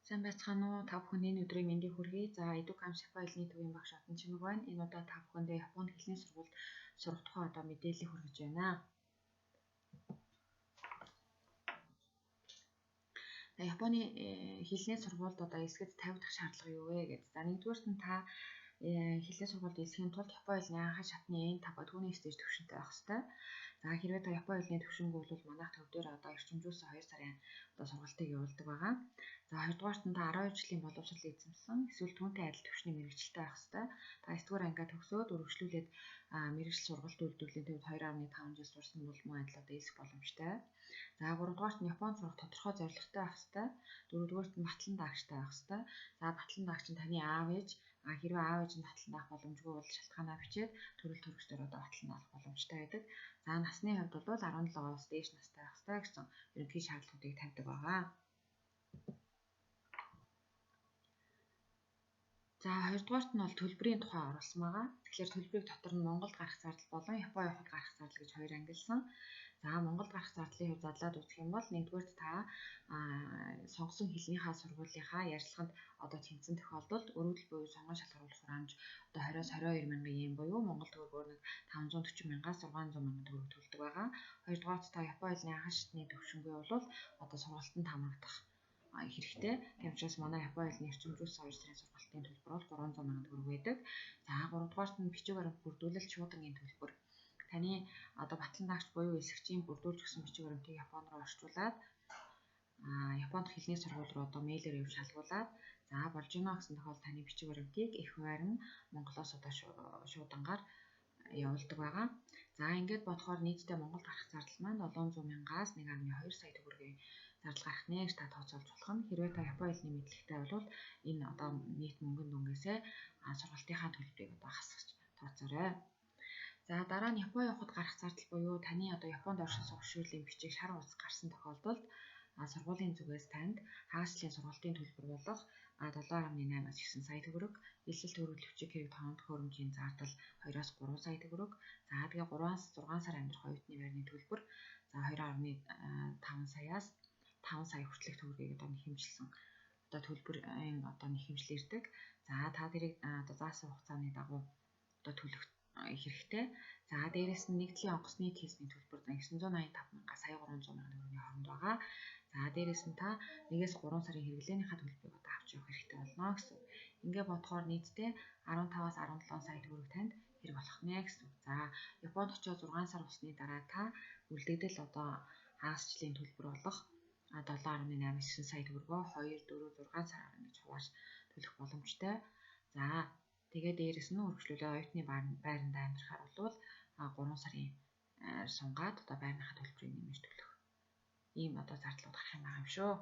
Сайн байцгаана уу? Та бүхэнд энэ өдрийн мэндийг хүргэе. За, Educam Japan-ны төвийн багш Отон Чимэг байна. Энэ удаа та бүхэндээ Японы хэлний сургуульд сурах тухай одоо мэдээлэл хүргэж байна. За, Японы хэлний сургуульд одоо эсгэд тавигдах шаардлага юу вэ гэдэг. За, нэгдүгээрт нь та хэлний сургуульд эсэхийн тулд Японы хэлний анхаа шатны N5 түүний стейж төвшөнтэй байх хэрэгтэй. За, хэрвээ та Японы хэлний төвшингүй бол манайх төв дээр одоо эрчимжүүлсэн 2 сарын одоо сургалтыг явуулдаг байгаа. За, хоёрдугаарт нь та 12 жилийн боловсрол эзэмсэн эсвэл түүнтэй адил төвшний мэргэжилтэй байх хэрэгтэй. Та 9 дугаар ангиа төгсөөд үргэлжлүүлээд мэргэжил сургалт үйлдвэрлэлийн төвд 2.5 жил сурсан бол мөн адил одоо эсэх боломжтой. За, 3дугаарт нь Японд сурах тодорхой зорилготой байх хэрэгтэй. 4дугаарт нь батлан даагчтай байх хэрэгтэй. За, батлан даагч нь таны аав ээж хэрвээ аав ээж нь батлан даах боломжгүй бол шалтгаанаа бичээд төрөл төрөгчдөр одоо батлан даах боломжтой байдаг. За, насны хувьд бол 17-оос дээш настай байх хэрэгтэй гэсэн ерөнхий шаардлагуудыг тавьдаг байгаа. За, хоёрдугаарт нь бол төлбөрийн тухай оруулсан байгаа. Тэгэхээр төлбөрийг дотор нь Монголд гарах зардал болон Японы явахад гарах зардал гэж хоёр ангилсан. За, Монголд гарах зардлын хувьд задлаад үзэх юм бол нэгдүгээрт та сонгосон хэлнийхаа сургуулийнхаа ярилцлаганд одоо тэнцсэн тохиолдолд өргөдөл буюу сонгон шалгаруулах хураамж одоо 20-оос 22 мянган yen буюу Монгол төгрөгөөр нэг 540 мянгаас 600 мянган төгрөг төлдөг байгаа. Хоёрдугаарт та Японы хэлний анхаа шатны төвшингүй бол одоо сургалтанд хамрагдах хэрэгтэй. Тийм учраас манай Японы хэлний эрчимжүүлсэн 2 сарын сургалтын төлбөр бол 300 мянган төгрөг байдаг. За, 3дугаарт нь бичиг баримт бүрдүүлэлт шуудангийн төлбөр. Таны одоо батлан даагч буюу эсэгчийн бүрдүүлж өгсөн бичиг баримтыг Японд руу орчуулад Японд хэлний сургууль руу одоо мэйлээр явж шалгуулад за болж гинэ гэсэн тохиолдолд таны бичиг баримтыг их хуваар нь Монголоос одоо шуудангаар явуулдаг байгаа. За, ингээд бодохоор нийтдээ Монгол гарах зардал маань 700 мянгаас 1.2 сая төгрөгийн зардал гарах нэ гэж та тооцоолж болох нь. Хэрвээ та Японы хэлний мэдлэгтэй бол энэ одоо нийт мөнгөнд дүнгээсээ сургалтынхаа төлбөрийг одоо хасгаж тооцоорой. За, дараа нь Японы явахад гарах зардал буюу таны одоо Японд оршин суух шүүлийн бичиг шар утас гарсан тохиолдолд сургуулийн зүгээс танд хагасчлын сургалтын төлбөр болох 7.8-аас 9 сая төгрөг, илсэлт хөрвүүлэгчийг хэрэг тоон төхөөрөмжийн зардал 2-оос 3 сая төгрөг, за тэгээ 3-аас 6 сар амьдрах оюутны байрны төлбөр за 2.5 саяас 5 сая хүртэлх төгрөгийг одоо нэхэмжилсэн одоо төлбөрийн одоо нэхэмжил ирдэг. За, та тэрийг одоо заасан хугацааны дагуу одоо төлөх хэрэгтэй. За, дээрэс нь нэгдлийн онгоцны тийсний төлбөр 985 мянгаас 300 мянган төгрөгийн хооронд байгаа. За, дээрэс нь та 1-ээс 3 сарын хэрэглээнийхаа төлбөрийг одоо авч явах хэрэгтэй болно гэсэн. Ингээд бодохоор нийтдээ 15-аас 17 сая төгрөг танд хэрэг болох нэ гэсэн. За, Японд очиж 6 сар усны дараа та үлдэгдэл одоо хагасчлын төлбөр болох 7.8-9 сая төгрөгөө 2, 4, 6 сар гэж хувааж төлөх боломжтой. За, тэгээ дээрэс нь үргэлжлүүлээ оюутны байранд амьдрахаар бол 3 сарын сунгаад одоо байрныхаа төлбөрийг нэмж төлөх. Ийм одоо зардлууд гарах юм байгаа юм шүү.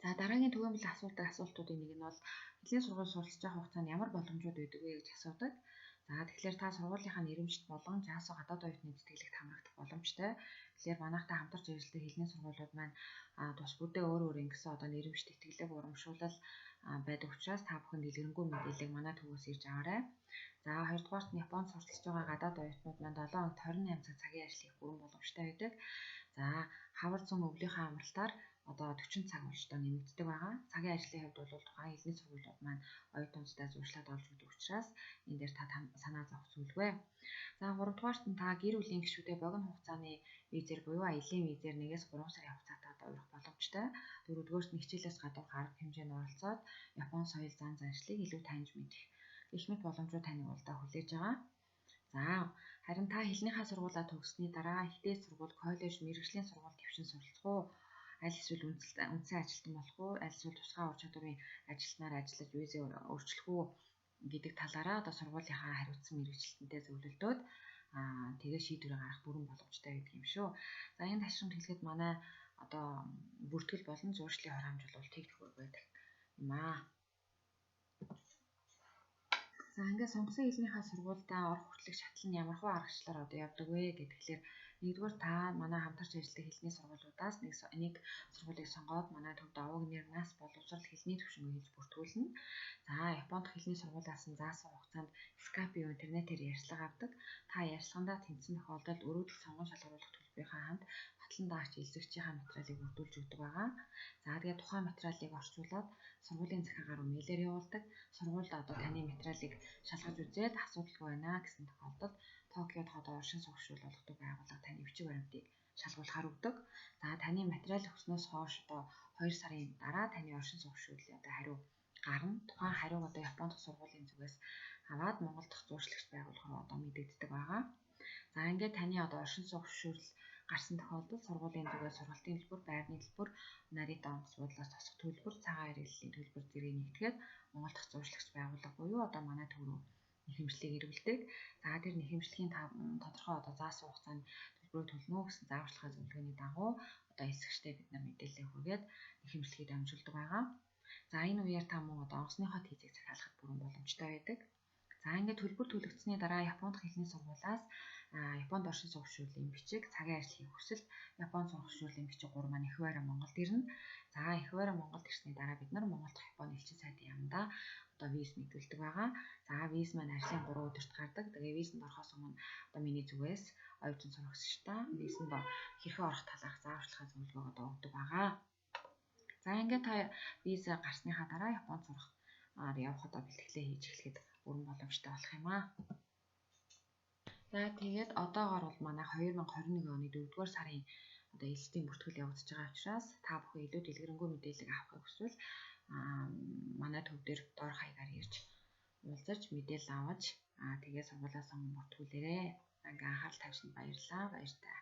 За, дараагийн түгээмэл асуултын асуултуудын нэг нь бол хэлний сургууль суралцж байгаа хугацаанд ямар боломжууд байдаг вэ гэж асуудаг. За, тэгэхээр та сургуулийнхаа нэрэмжт болон жаасуу гадаад оюутны тэтгэлэгт хамрагдах боломжтой. Тэгэхээр манайхтай хамтарч ажилладаг хэлний сургуулиуд маань тус бүрдээ өөр ингэсэн одоо нэрэмжт тэтгэлэг урамшуулал байдаг учраас та бүхэн дэлгэрэнгүй мэдээллийг манай төвөөс ирж аваарай. За, хоёрдугаарт нь Японд суралцж байгаа гадаад оюутнууд маань 7 хоногт 28 цаг цагийн ажил хийх бүрэн боломжтой байдаг. За, хавар зүүн өвлийнхаа амралтаар одоо 40 цаг уршдаа нэмэгддэг байгаа. Цагийн ажлын хувьд бол тухайн хэлний сургуулиуд маань оюутнуудтай зуршлаад олж өгдөг учраас энэ дээр та санаа зовох зүйлгүй. За, 3дугаарт нь та гэр бүлийн гишүүдэд богино хугацааны визээр буюу аялын визээр 1-ээс 3 сарын хугацаатай одоо урих боломжтой. 4-р нь хичээлээс гадуур арга хэмжээнд оролцоод Японы соёл зан заншлыг илүү таньж мэдэх гэх мэт боломжууд таныг улдаа хүлээж байгаа. За, харин та хэлнийхаа сургуулаа төгссөний дараа ихтэй сургууль, коллеж, мэргэжлийн сургууль төвшин суралцах уу? Аль эсвэл үндсэн ажилтан болох уу? Аль эсвэл тусгай ур чадварын ажилтнаар ажиллаж визээ өөрчлөх үү гэдэг талаараа одоо сургуулийнхаа хариуцсан мэргэжилтэнтэй зөвлөлдөөд тэгээ шийдвэрээ гаргах бүрэн боломжтой гэдэг юм шүү. За, энэ ташрамд хэлэхэд манай одоо бүртгэл болон зуршлын хураамж бол тэг төгрөг байдаг юм аа. За, ингээд сонгосон хэлнийхаа сургуультай орох хүртэлх шатлал нь ямар хөө аргачлалаар одоо явдаг вэ гэхээр нэгдүгээр та манай хамтарч ажилладаг хэлний сургуулиудаас нэг сургуулийг сонгоод манай төвд овог нэр нас боловсрол хэлний төвшинг хийж бүртгүүлнэ. За, Японд хэлний сургуулиас нь заасан хугацаанд Skype юу интернетээр ярьцлага авдаг. Та ярьцлагандаа тэнцсэн тохиолдолд өрөөдөл сонгон шалгаруулах төлбөрийнхаа хамт хатлан даагч элсэгчийн материалыг бүрдүүлж өгдөг байгаа. За тэгээд тухайн материалыг орчуулад сургуулийн захиагаар мэйлээр явуулдаг. Сургуульд одоо таны материалыг шалгаж үзээд асуудалгүй байна гэсэн тохиолдолд Токиод одоо оршин суугчрал болгодог байгууллага таны бичиг баримтыг шалгуулахаар өгдөг. За таны материал өгснөөс хойш одоо 2 сарын дараа таны оршин суугчралын одоо хариу гарна. Тухайн хариуг одоо Японы дахь сургуулийн зүгээс аваад Монгол дахь зуршлагч байгууллага руу одоо мэдэгддэг байгаа. За ингээд таны одоо оршин суугчрал гарсан тохиолдолд сургуулийн зүгээс сургалтын төлбөр, байрны төлбөр, нарийн онгоц буудлаас тосох төлбөр, цагаан хэрэглэлийн төлбөр зэрэг нэгтгэхэд Монгол дахь зуршлагч байгууллага буюу одоо манай төв рүү нэхэмжлийг эргэлдэг. За тэр нэхэмжлэгийн тодорхой одоо заасан хугацаанд төлбөрөө төлнө үү гэсэн зааварчилгаа зөвлөгөөний дагуу одоо эсэгчтэй бид нар мэдээлэл хүргээд нэхэмжлэгийг дамжуулдаг байгаа. За энэ үеэр та мөн одоо онгоцныхоо тийзийг захиалахад бүрэн боломжтой байдаг. За ингээд төлбөр төлөгдсөний дараа Японы дахь хэлний сургуулиас Японд оршин суугчралын бичиг, цагийн ажлын хүсэлт, Японы сургуулийн бичиг 3 маань их байраа Монголд ирнэ. За их байраа Монголд ирсний дараа бид нар Монгол дахь Японы элчин сайдын яамдаа одоо виз мэдүүлдэг байгаа. За виз маань ажлын 3 өдөрт гардаг. Тэгээ визэнд орохоос өмнө одоо миний зүгээс оюутан сурагчдаа визэнд хэрхэн орох талаарх зааварчилгаа зөвлөгөө одоо өгдөг байгаа. За ингээд та виза гарсныхаа дараа Японд сурах явах одоо бэлтгэлээ хийж эхлэхэд бүрэн боломжтой болох юм аа. За тэгээд одоогоор бол манай 2021 оны 4-р сарын одоо элсдийн бүртгэл явагдаж байгаа учраас та бүхэн илүү дэлгэрэнгүй мэдээлэл авахыг хүсвэл манай төв дээр доор хаягаар ирж уулзаж мэдээлэл аваж тэгээ сургуулиас өмнө бүртгүүлээрэй. Ингээ анхаарал тавьсанд баярлалаа. Баяр таа.